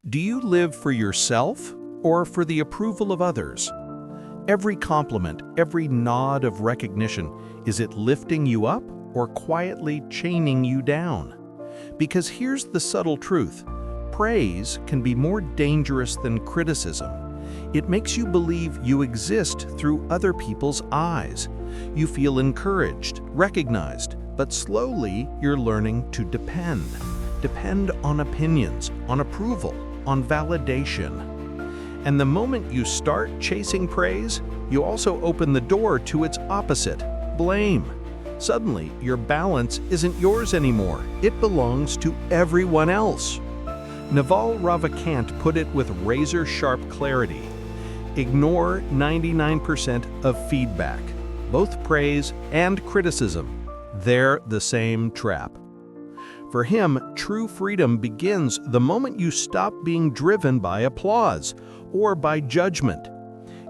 Do you live for yourself or for the approval of others? Every compliment, every nod of recognition, is it lifting you up or quietly chaining you down? Because here's the subtle truth. Praise can be more dangerous than criticism. It makes you believe you exist through other people's eyes. You feel encouraged, recognized, but slowly you're learning to depend. Depend on opinions, on approval, on validation. And the moment you start chasing praise, you also open the door to its opposite, blame. Suddenly, your balance isn't yours anymore. It belongs to everyone else. Naval Ravikant put it with razor-sharp clarity. Ignore 99% of feedback, both praise and criticism. They're the same trap. For him, true freedom begins the moment you stop being driven by applause or by judgment.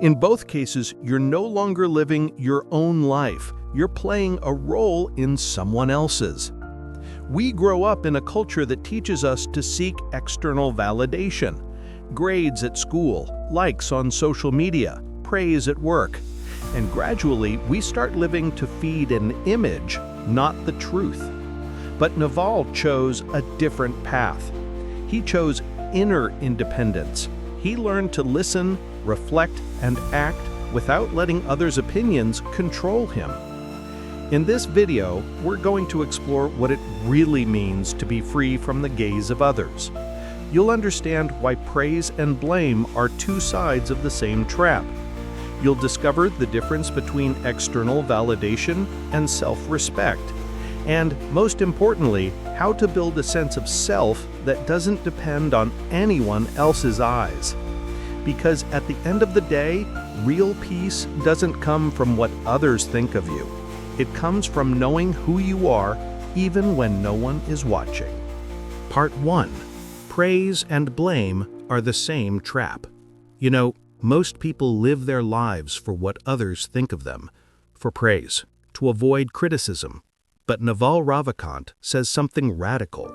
In both cases, you're no longer living your own life. You're playing a role in someone else's. We grow up in a culture that teaches us to seek external validation. Grades at school, likes on social media, praise at work. And gradually, we start living to feed an image, not the truth. But Naval chose a different path. He chose inner independence. He learned to listen, reflect, and act without letting others' opinions control him. In this video, we're going to explore what it really means to be free from the gaze of others. You'll understand why praise and blame are two sides of the same trap. You'll discover the difference between external validation and self-respect. And, most importantly, how to build a sense of self that doesn't depend on anyone else's eyes. Because at the end of the day, real peace doesn't come from what others think of you. It comes from knowing who you are, even when no one is watching. Part 1. Praise and blame are the same trap. You know, most people live their lives for what others think of them, for praise, to avoid criticism. But Naval Ravikant says something radical.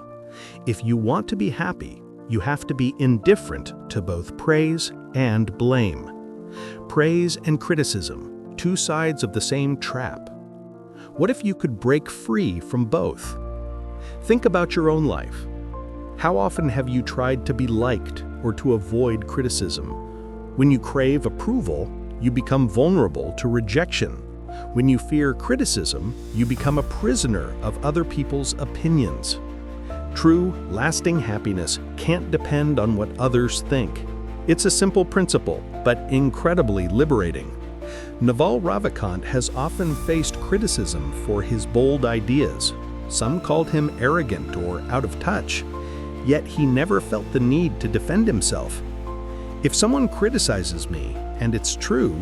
If you want to be happy, you have to be indifferent to both praise and blame. Praise and criticism, two sides of the same trap. What if you could break free from both? Think about your own life. How often have you tried to be liked or to avoid criticism? When you crave approval, you become vulnerable to rejection. When you fear criticism, you become a prisoner of other people's opinions. True, lasting happiness can't depend on what others think. It's a simple principle, but incredibly liberating. Naval Ravikant has often faced criticism for his bold ideas. Some called him arrogant or out of touch, yet he never felt the need to defend himself. If someone criticizes me and it's true,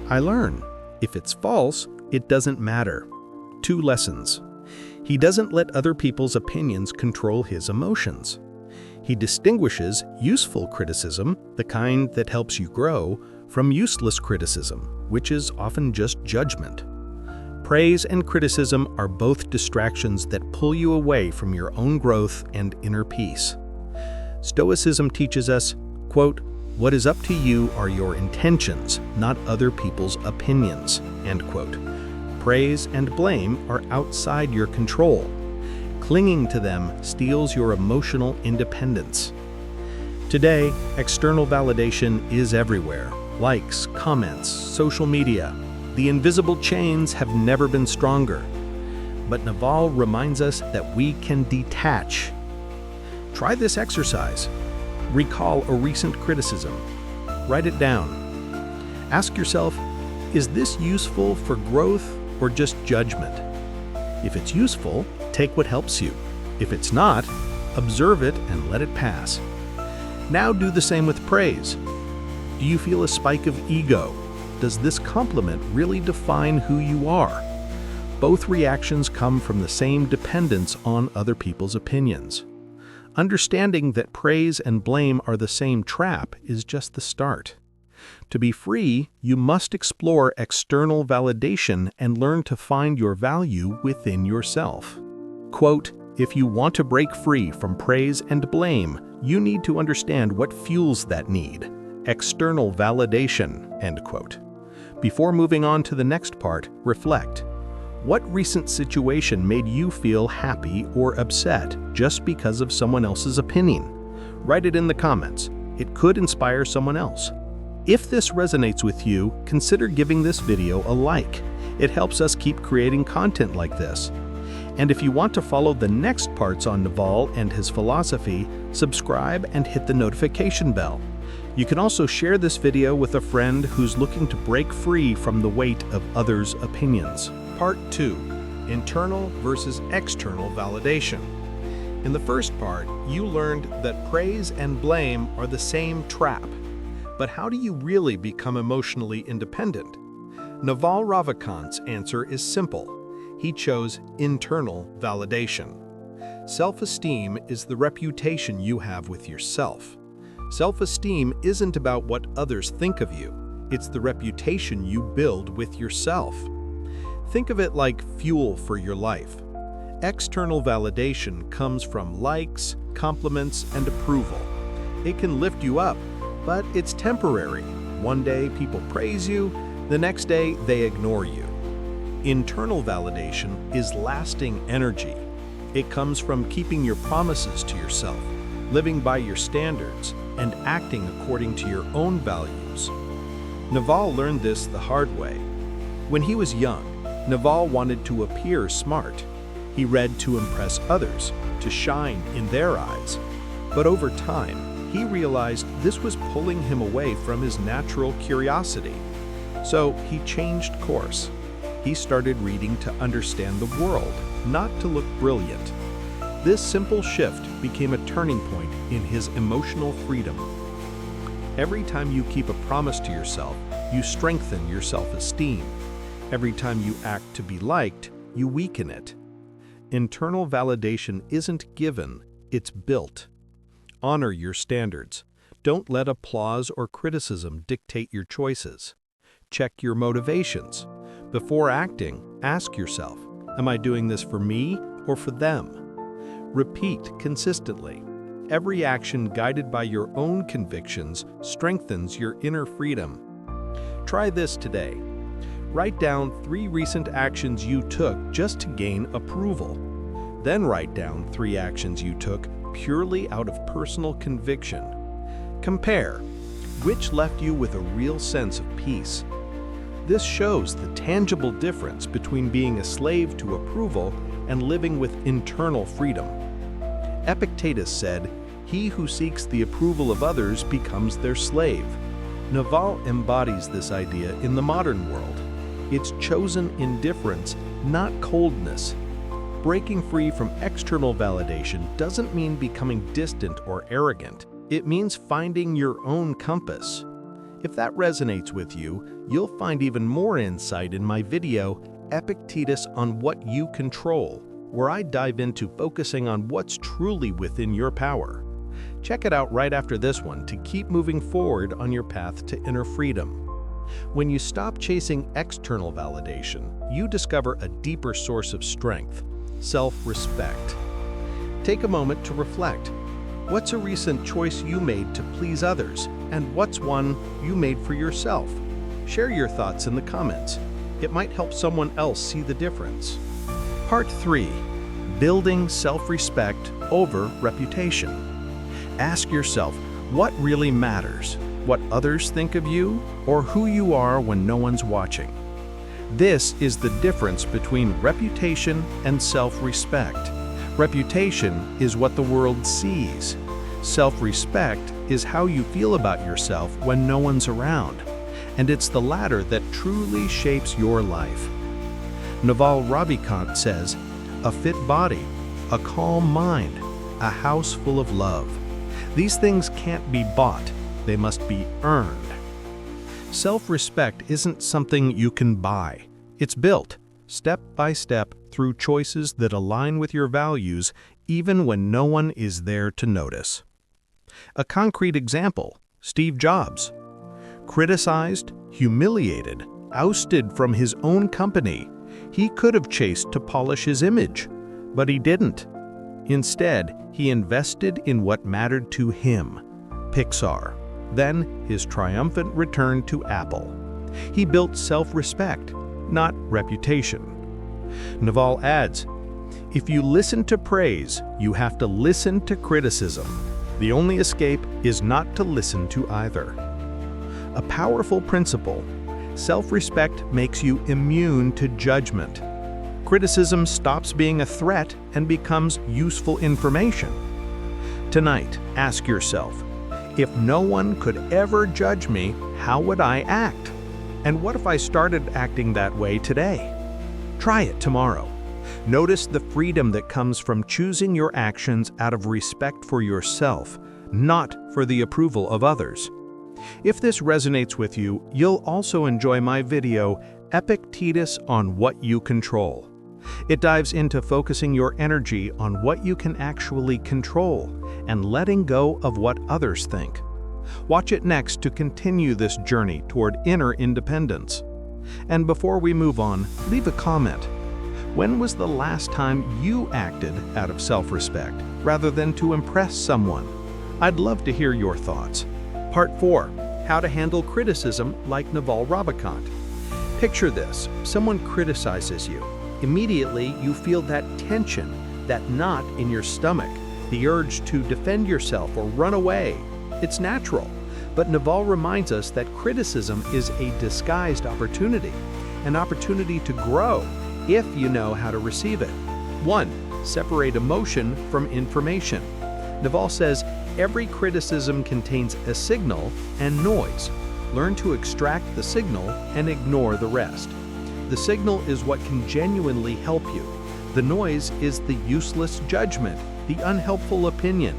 I learn. If it's false, it doesn't matter. 2 lessons. He doesn't let other people's opinions control his emotions. He distinguishes useful criticism, the kind that helps you grow, from useless criticism, which is often just judgment. Praise and criticism are both distractions that pull you away from your own growth and inner peace. Stoicism teaches us, quote, "What is up to you are your intentions, not other people's opinions," end quote. Praise and blame are outside your control. Clinging to them steals your emotional independence. Today, external validation is everywhere. Likes, comments, social media. The invisible chains have never been stronger. But Naval reminds us that we can detach. Try this exercise. Recall a recent criticism. Write it down. Ask yourself, is this useful for growth or just judgment? If it's useful, take what helps you. If it's not, observe it and let it pass. Now do the same with praise. Do you feel a spike of ego? Does this compliment really define who you are? Both reactions come from the same dependence on other people's opinions. Understanding that praise and blame are the same trap is just the start. To be free, you must explore external validation and learn to find your value within yourself. Quote, If you want to break free from praise and blame, you need to understand what fuels that need. External validation, end quote. Before moving on to the next part, reflect. What recent situation made you feel happy or upset just because of someone else's opinion? Write it in the comments. It could inspire someone else. If this resonates with you, consider giving this video a like. It helps us keep creating content like this. And if you want to follow the next parts on Naval and his philosophy, subscribe and hit the notification bell. You can also share this video with a friend who's looking to break free from the weight of others' opinions. Part 2. Internal versus external validation. In the first part, you learned that praise and blame are the same trap. But how do you really become emotionally independent? Naval Ravikant's answer is simple. He chose internal validation. Self-esteem is the reputation you have with yourself. Self-esteem isn't about what others think of you. It's the reputation you build with yourself. Think of it like fuel for your life. External validation comes from likes, compliments, and approval. It can lift you up, but it's temporary. One day people praise you, the next day they ignore you. Internal validation is lasting energy. It comes from keeping your promises to yourself, living by your standards, and acting according to your own values. Naval learned this the hard way. When he was young, Naval wanted to appear smart. He read to impress others, to shine in their eyes. But over time, he realized this was pulling him away from his natural curiosity. So he changed course. He started reading to understand the world, not to look brilliant. This simple shift became a turning point in his emotional freedom. Every time you keep a promise to yourself, you strengthen your self-esteem. Every time you act to be liked, you weaken it. Internal validation isn't given, it's built. Honor your standards. Don't let applause or criticism dictate your choices. Check your motivations. Before acting, ask yourself, am I doing this for me or for them? Repeat consistently. Every action guided by your own convictions strengthens your inner freedom. Try this today. Write down 3 recent actions you took just to gain approval. Then write down 3 actions you took purely out of personal conviction. Compare. Which left you with a real sense of peace? This shows the tangible difference between being a slave to approval and living with internal freedom. Epictetus said, "He who seeks the approval of others becomes their slave." Naval embodies this idea in the modern world. It's chosen indifference, not coldness. Breaking free from external validation doesn't mean becoming distant or arrogant. It means finding your own compass. If that resonates with you, you'll find even more insight in my video, Epictetus on What You Control, where I dive into focusing on what's truly within your power. Check it out right after this one to keep moving forward on your path to inner freedom. When you stop chasing external validation, you discover a deeper source of strength, self-respect. Take a moment to reflect. What's a recent choice you made to please others, and what's one you made for yourself? Share your thoughts in the comments. It might help someone else see the difference. Part 3. Building self-respect over reputation. Ask yourself, what really matters? What others think of you, or who you are when no one's watching? This is the difference between reputation and self-respect. Reputation is what the world sees. Self-respect is how you feel about yourself when no one's around. And it's the latter that truly shapes your life. Naval Ravikant says, "A fit body, a calm mind, a house full of love. These things can't be bought, they must be earned." Self-respect isn't something you can buy. It's built, step by step, through choices that align with your values, even when no one is there to notice. A concrete example, Steve Jobs. Criticized, humiliated, ousted from his own company. He could have chased to polish his image, but he didn't. Instead, he invested in what mattered to him, Pixar, then his triumphant return to Apple. He built self-respect, not reputation. Naval adds, "If you listen to praise, you have to listen to criticism. The only escape is not to listen to either." A powerful principle. Self-respect makes you immune to judgment. Criticism stops being a threat and becomes useful information. Tonight, ask yourself, if no one could ever judge me, how would I act? And what if I started acting that way today? Try it tomorrow. Notice the freedom that comes from choosing your actions out of respect for yourself, not for the approval of others. If this resonates with you, you'll also enjoy my video, Epictetus on What You Control. It dives into focusing your energy on what you can actually control and letting go of what others think. Watch it next to continue this journey toward inner independence. And before we move on, leave a comment. When was the last time you acted out of self-respect rather than to impress someone? I'd love to hear your thoughts. Part 4. How to handle criticism like Naval Ravikant. Picture this. Someone criticizes you. Immediately, you feel that tension, that knot in your stomach, the urge to defend yourself or run away. It's natural. But Naval reminds us that criticism is a disguised opportunity, an opportunity to grow if you know how to receive it. 1. Separate emotion from information. Naval says, every criticism contains a signal and noise. Learn to extract the signal and ignore the rest. The signal is what can genuinely help you. The noise is the useless judgment, the unhelpful opinion.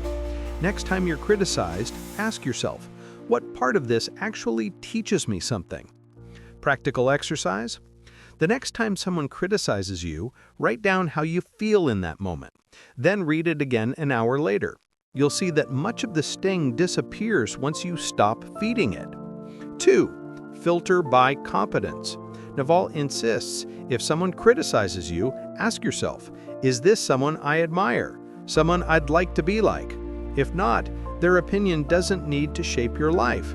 Next time you're criticized, ask yourself, what part of this actually teaches me something? Practical exercise? The next time someone criticizes you, write down how you feel in that moment. Then read it again an hour later. You'll see that much of the sting disappears once you stop feeding it. 2. Filter by competence. Naval insists, if someone criticizes you, ask yourself, is this someone I admire? Someone I'd like to be like? If not, their opinion doesn't need to shape your life.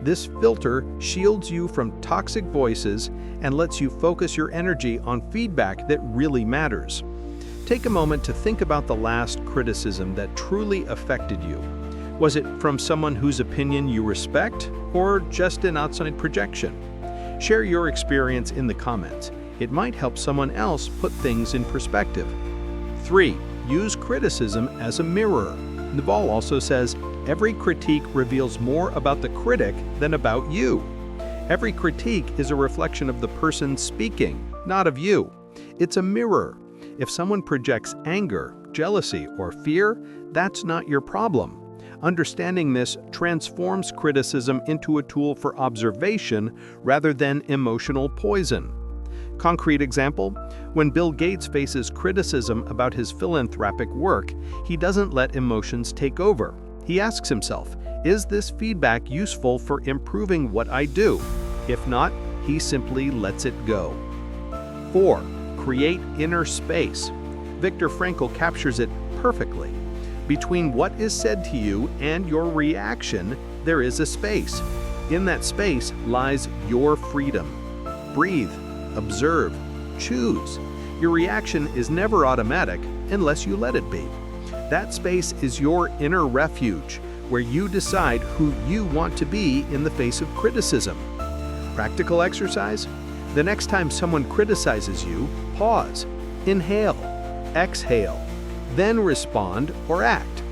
This filter shields you from toxic voices and lets you focus your energy on feedback that really matters. Take a moment to think about the last criticism that truly affected you. Was it from someone whose opinion you respect, or just an outside projection? Share your experience in the comments. It might help someone else put things in perspective. 3. Use criticism as a mirror. Naval also says, every critique reveals more about the critic than about you. Every critique is a reflection of the person speaking, not of you. It's a mirror. If someone projects anger, jealousy, or fear, that's not your problem. Understanding this transforms criticism into a tool for observation rather than emotional poison. Concrete example, when Bill Gates faces criticism about his philanthropic work, he doesn't let emotions take over. He asks himself, is this feedback useful for improving what I do? If not, he simply lets it go. 4. Create inner space. Viktor Frankl captures it perfectly. Between what is said to you and your reaction, there is a space. In that space lies your freedom. Breathe, observe, choose. Your reaction is never automatic unless you let it be. That space is your inner refuge, where you decide who you want to be in the face of criticism. Practical exercise? The next time someone criticizes you, pause, inhale, exhale, then respond or act.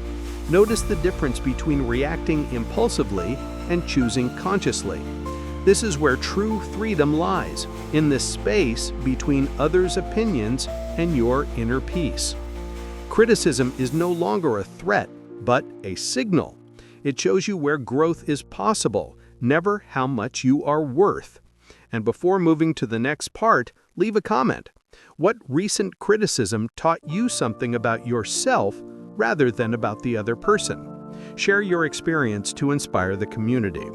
Notice the difference between reacting impulsively and choosing consciously. This is where true freedom lies, in the space between others' opinions and your inner peace. Criticism is no longer a threat, but a signal. It shows you where growth is possible, never how much you are worth. And before moving to the next part, leave a comment. What recent criticism taught you something about yourself rather than about the other person? Share your experience to inspire the community.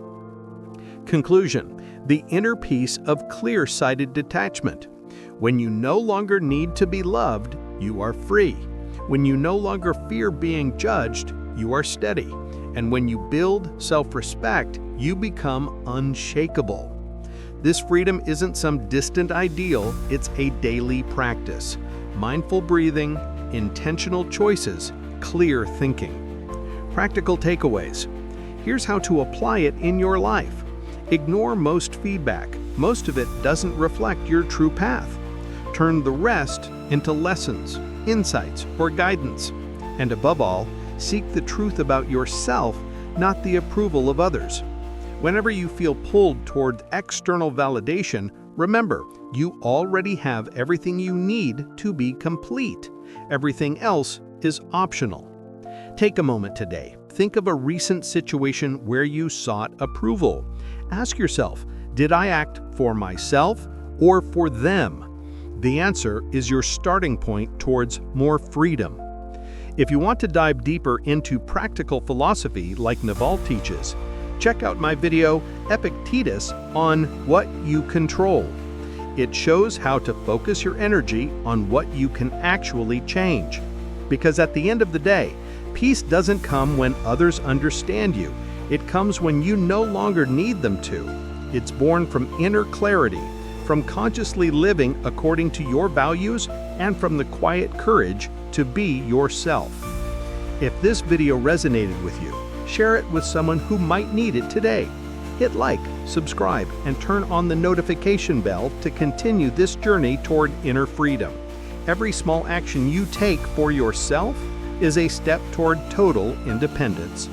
Conclusion: the inner peace of clear-sighted detachment. When you no longer need to be loved, you are free. When you no longer fear being judged, you are steady. And when you build self-respect, you become unshakable. This freedom isn't some distant ideal, it's a daily practice. Mindful breathing, intentional choices, clear thinking. Practical takeaways. Here's how to apply it in your life. Ignore most feedback. Most of it doesn't reflect your true path. Turn the rest into lessons, insights, or guidance. And above all, seek the truth about yourself, not the approval of others. Whenever you feel pulled toward external validation, remember, you already have everything you need to be complete. Everything else is optional. Take a moment today. Think of a recent situation where you sought approval. Ask yourself, did I act for myself or for them? The answer is your starting point towards more freedom. If you want to dive deeper into practical philosophy like Naval teaches, check out my video, Epictetus, on what you control. It shows how to focus your energy on what you can actually change. Because at the end of the day, peace doesn't come when others understand you. It comes when you no longer need them to. It's born from inner clarity, from consciously living according to your values, and from the quiet courage to be yourself. If this video resonated with you, share it with someone who might need it today. Hit like, subscribe, and turn on the notification bell to continue this journey toward inner freedom. Every small action you take for yourself is a step toward total independence.